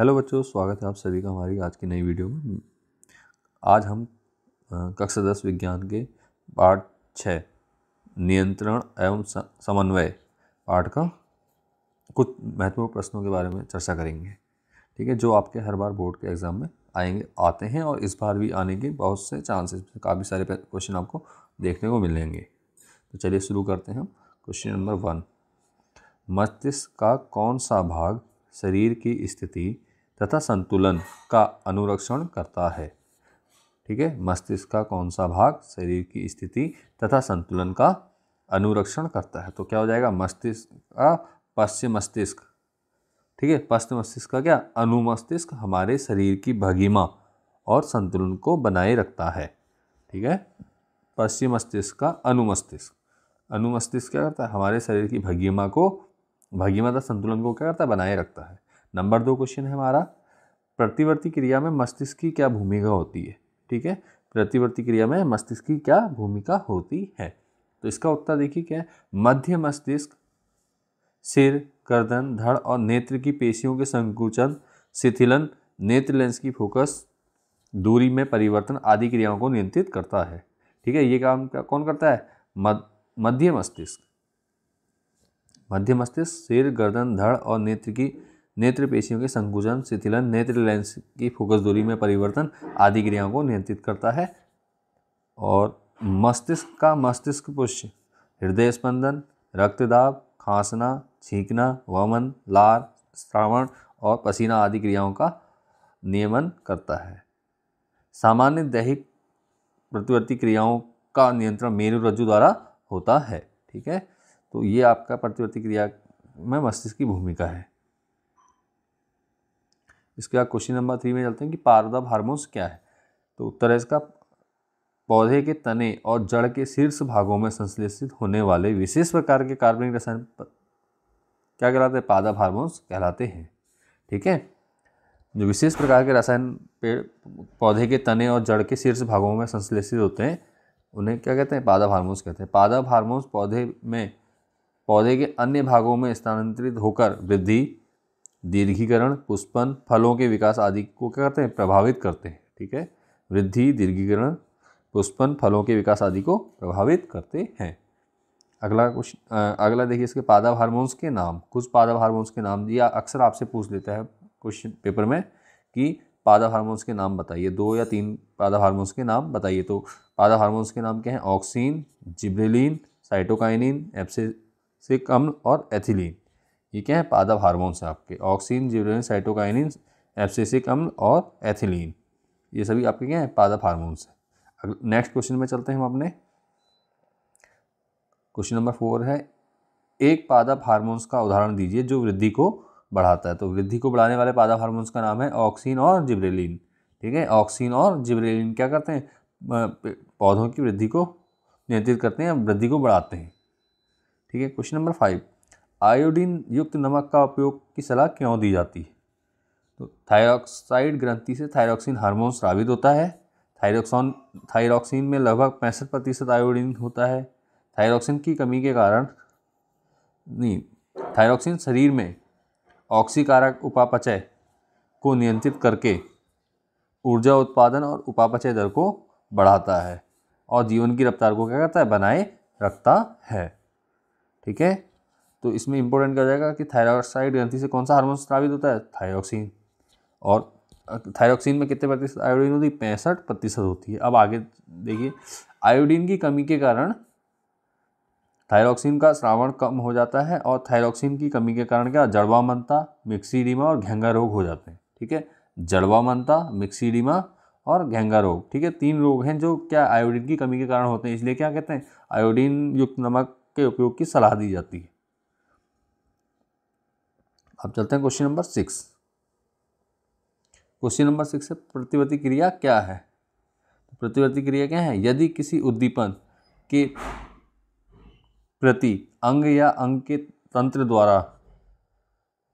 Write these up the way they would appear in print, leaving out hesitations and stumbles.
Hello बच्चों, स्वागत है आप सभी का हमारी आज की नई वीडियो में। आज हम कक्षा 10 विज्ञान के पाठ 6 नियंत्रण एवं समन्वय पाठ का कुछ महत्वपूर्ण प्रश्नों के बारे में चर्चा करेंगे। ठीक है, जो आपके हर बार बोर्ड के एग्ज़ाम में आते हैं और इस बार भी आने के बहुत से चांसेस, काफ़ी सारे क्वेश्चन आपको देखने को मिलेंगे। तो चलिए शुरू करते हैं। क्वेश्चन नंबर 1, मस्तिष्क का कौन सा भाग शरीर की स्थिति तथा संतुलन का अनुरक्षण करता है? ठीक है, मस्तिष्क का कौन सा भाग शरीर की स्थिति तथा संतुलन का अनुरक्षण करता है? तो क्या हो जाएगा? मस्तिष्क का पश्च मस्तिष्क। ठीक है, पश्च मस्तिष्क का क्या? अनुमस्तिष्क हमारे शरीर की भंगिमा और संतुलन को बनाए रखता है। ठीक है, पश्चिम मस्तिष्क का अनुमस्तिष्क। अनुमस्तिष्क क्या करता है? हमारे शरीर की भंगिमा तथा संतुलन को क्या करता है? बनाए रखता है। नंबर 2 क्वेश्चन है हमारा, प्रतिवर्ती क्रिया में मस्तिष्क की क्या भूमिका होती है? ठीक है, प्रतिवर्ती क्रिया में मस्तिष्क की क्या भूमिका होती है? तो इसका उत्तर देखिए क्या है। मध्य मस्तिष्क सिर, गर्दन, धड़ और नेत्र की पेशियों के संकुचन, शिथिलन, नेत्र लेंस की फोकस दूरी में परिवर्तन आदि क्रियाओं को नियंत्रित करता है। ठीक है, ये काम कौन करता है? मध्य मस्तिष्क। मध्य मस्तिष्क सिर, गर्दन, धड़ और नेत्र पेशियों के संकुचन, शिथिलन, नेत्र लेंस की फोकस दूरी में परिवर्तन आदि क्रियाओं को नियंत्रित करता है। और मस्तिष्क का मस्तिष्क पुष्य हृदय स्पंदन, रक्तदाब, खांसना, छींकना, वमन, लार, श्रावण और पसीना आदि क्रियाओं का नियमन करता है। सामान्य दैहिक प्रतिवर्ती क्रियाओं का नियंत्रण मेरुरज्जु द्वारा होता है। ठीक है, तो ये आपका प्रतिवर्ती क्रिया में मस्तिष्क की भूमिका है। इसके बाद क्वेश्चन नंबर 3 में चलते हैं कि पारगम्य हार्मोन्स क्या है? तो उत्तर है इसका, पौधे के तने और जड़ के शीर्ष भागों में संश्लेषित होने वाले विशेष प्रकार के कार्बनिक रसायन क्या कहलाते हैं? पादप हार्मोन्स कहलाते हैं। ठीक है, जो विशेष प्रकार के रसायन पौधे के तने और जड़ के शीर्ष भागों में संश्लेषित होते हैं, उन्हें क्या कहते हैं? पादप हार्मोन्स कहते हैं। पादप हार्मोन्स पौधे के अन्य भागों में स्थानांतरित होकर वृद्धि, दीर्घीकरण, पुष्पन, फलों के विकास आदि को क्या करते हैं? प्रभावित करते हैं। ठीक है, वृद्धि, दीर्घीकरण, पुष्पन, फलों के विकास आदि को प्रभावित करते हैं। अगला देखिए, इसके पादप हार्मोन्स के नाम। कुछ पादप हार्मोन्स के नाम दिया, अक्सर आपसे पूछ लेता है क्वेश्चन पेपर में कि पादप हार्मोन्स के नाम बताइए, 2 या 3 पादप हार्मोन्स के नाम बताइए। तो पादप हार्मोन्स के नाम क्या हैं? ऑक्सिन, जिबरेलिन, साइटोकाइनिन, एब्सिसिक अम्ल और एथिलीन। ये क्या है? पादप हार्मोन्स हैं आपके। ऑक्सिन, जिबरेलिन, साइटोकाइनिन, एब्सिसिक अम्ल और एथिलीन, ये सभी आपके क्या हैं? पादप हार्मोन्स हैं। नेक्स्ट क्वेश्चन में चलते हैं हम अपने। क्वेश्चन नंबर 4 है, एक पादप हार्मोन्स का उदाहरण दीजिए जो वृद्धि को बढ़ाता है। तो वृद्धि को बढ़ाने वाले पादप हार्मोन्स का नाम है ऑक्सिन और जिबरेलिन। ठीक है, ऑक्सिन और जिबरेलिन क्या करते हैं? पौधों की वृद्धि को नियंत्रित करते हैं, वृद्धि को बढ़ाते हैं। ठीक है, क्वेश्चन नंबर 5, आयोडीन युक्त नमक का उपयोग की सलाह क्यों दी जाती है? तो थायरॉक्साइड ग्रंथि से थायरॉक्सिन हार्मोन स्रावित होता है। थायरॉक्सिन में लगभग 65% आयोडीन होता है। थायरॉक्सिन की कमी के कारण थायरॉक्सिन शरीर में ऑक्सीकारक उपापचय को नियंत्रित करके ऊर्जा उत्पादन और उपापचय दर को बढ़ाता है और जीवन की रफ्तार को क्या करता है? बनाए रखता है। ठीक है, तो इसमें इंपॉर्टेंट क्या जाएगा कि थायरॉक्साइड ग्रंथि से कौन सा हार्मोन स्रावित होता है? थायरॉक्सिन। और थायरॉक्सिन में कितने प्रतिशत आयोडीन होती है? 65% होती है। अब आगे देखिए, आयोडीन की कमी के कारण थायरॉक्सिन का स्रावण कम हो जाता है और थायरॉक्सिन की कमी के कारण क्या? जड़वामनता, मिक्सीडीमा और घेंगा रोग हो जाते हैं। ठीक है, जड़वामनता, मिक्सीडीमा और घेंगा रोग। ठीक है, 3 रोग हैं जो क्या? आयोडीन की कमी के कारण होते हैं। इसलिए क्या कहते हैं? आयोडीन युक्त नमक के उपयोग की सलाह दी जाती है। अब चलते हैं क्वेश्चन नंबर 6। क्वेश्चन नंबर 6 है, प्रतिवर्ती क्रिया क्या है? प्रतिवर्ती क्रिया क्या है? यदि किसी उद्दीपन के प्रति अंग या अंग के तंत्र द्वारा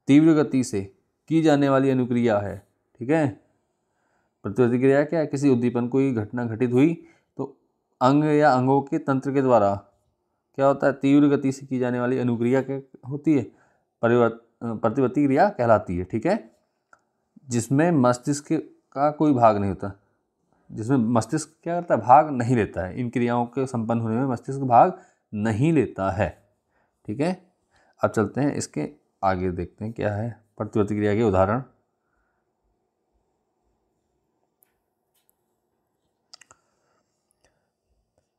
तीव्र गति से की जाने वाली अनुक्रिया है। ठीक है, प्रतिवर्ती क्रिया क्या है? किसी उद्दीपन, कोई घटना घटित हुई तो अंग या अंगों के तंत्र के द्वारा क्या होता है? तीव्र गति से की जाने वाली अनुक्रिया क्या होती है? प्रतिवर्ती क्रिया कहलाती है। ठीक है, जिसमें मस्तिष्क का कोई भाग नहीं होता, जिसमें मस्तिष्क क्या करता है, भाग नहीं लेता है। इन क्रियाओं के संपन्न होने में मस्तिष्क भाग नहीं लेता है। ठीक है, अब चलते हैं इसके आगे, देखते हैं क्या है प्रतिवर्ती क्रिया के उदाहरण।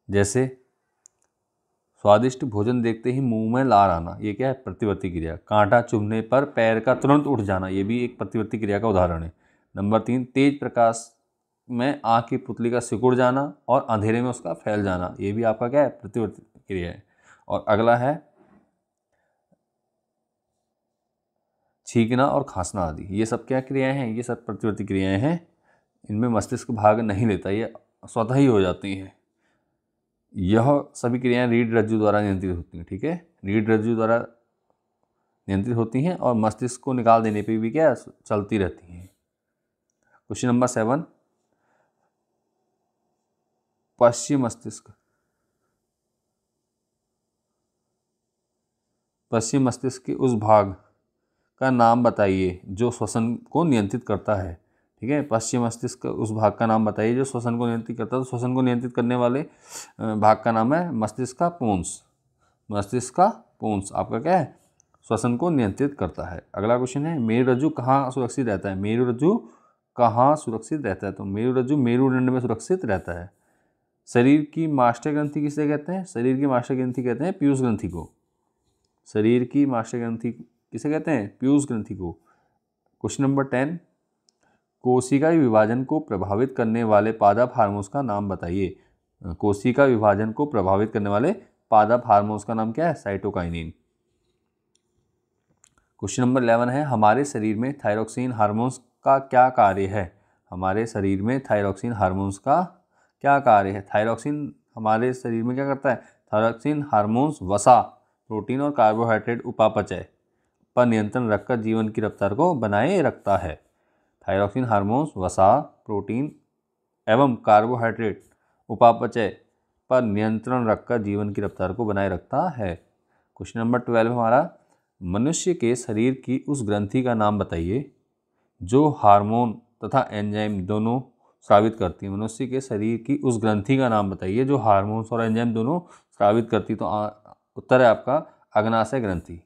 जैसे स्वादिष्ट भोजन देखते ही मुंह में लार आना, ये क्या है, प्रतिवर्ती क्रिया। कांटा चुभने पर पैर का तुरंत उठ जाना, ये भी एक प्रतिवर्ती क्रिया का उदाहरण है। नंबर 3, तेज प्रकाश में आँख की पुतली का सिकुड़ जाना और अंधेरे में उसका फैल जाना, ये भी आपका क्या है, प्रतिवर्ती क्रिया है। और अगला है छींकना और खांसना आदि, ये सब क्या क्रियाएं हैं, ये सब प्रतिवर्ती क्रियाएं हैं। इनमें मस्तिष्क भाग नहीं लेता, ये स्वतः ही हो जाती हैं। यह सभी क्रियाएं रीढ़ रज्जु द्वारा नियंत्रित होती हैं। ठीक है, रीढ़ रज्जु द्वारा नियंत्रित होती हैं और मस्तिष्क को निकाल देने पे भी क्या चलती रहती हैं। क्वेश्चन नंबर 7, पश्चिम मस्तिष्क के उस भाग का नाम बताइए जो श्वसन को नियंत्रित करता है। ठीक है, पश्चिम मस्तिष्क उस भाग का नाम बताइए जो श्वसन को नियंत्रित करता है। तो श्वसन को नियंत्रित करने वाले भाग का नाम है मस्तिष्क का पूंछ। मस्तिष्क का पूंछ आपका क्या है, श्वसन को नियंत्रित करता है। अगला क्वेश्चन है, मेरुरज्जु कहाँ सुरक्षित रहता है। मेरुरज्जु कहाँ सुरक्षित रहता है, तो मेरुरज्जु मेरुदंड में सुरक्षित रहता है। शरीर की मास्टर ग्रंथि किसे कहते हैं, शरीर की मास्टर ग्रंथि कहते हैं पीयूष ग्रंथि को। शरीर की मास्टर ग्रंथि किसे कहते हैं, पीयूष ग्रंथि को। क्वेश्चन नंबर 10, कोशिका विभाजन को प्रभावित करने वाले पादप हार्मोन्स का नाम बताइए। कोशिका विभाजन को प्रभावित करने वाले पादप हार्मोन्स का नाम क्या है, साइटोकाइनिन। क्वेश्चन नंबर 11 है, हमारे शरीर में थायरोक्सिन हार्मोन्स का क्या कार्य है। हमारे शरीर में थायरोक्सिन हार्मोन्स का क्या कार्य है। थायरोक्सिन हमारे शरीर में क्या करता है, थायरोक्सिन हार्मोन्स वसा, प्रोटीन और कार्बोहाइड्रेट उपापचय पर नियंत्रण रखकर जीवन की रफ्तार को बनाए रखता है। थायरोक्सिन हार्मोन्स वसा, प्रोटीन एवं कार्बोहाइड्रेट उपापचय पर नियंत्रण रखकर जीवन की रफ्तार को बनाए रखता है। क्वेश्चन नंबर 12 हमारा, मनुष्य के शरीर की उस ग्रंथि का नाम बताइए जो हार्मोन तथा एंजाइम दोनों स्रावित करती है। मनुष्य के शरीर की उस ग्रंथि का नाम बताइए जो हार्मोन्स और एंजाइम दोनों स्रावित करती। तो उत्तर है आपका अग्नाशय ग्रंथि।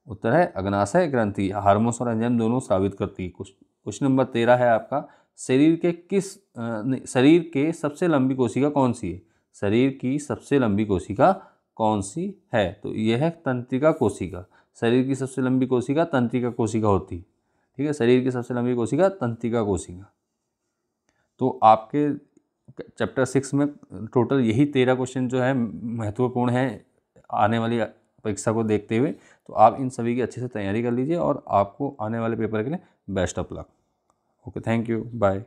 उत्तर है अग्नाशय ग्रंथि, हार्मोन्स और एंजाइम दोनों स्रावित करती है। क्वेश्चन नंबर 13 है आपका, शरीर के सबसे लंबी कोशिका कौन सी है। शरीर की सबसे लंबी कोशिका कौन सी है, तो यह है तंत्रिका कोशिका। शरीर की सबसे लंबी कोशिका तंत्रिका कोशिका होती। ठीक है, शरीर की सबसे लंबी कोशिका तंत्रिका कोशिका। तो आपके चैप्टर 6 में टोटल यही 13 क्वेश्चन जो है महत्वपूर्ण है आने वाली परीक्षा को देखते हुए। तो आप इन सभी की अच्छे से तैयारी कर लीजिए और आपको आने वाले पेपर के लिए best of luck. Okay, thank you, bye.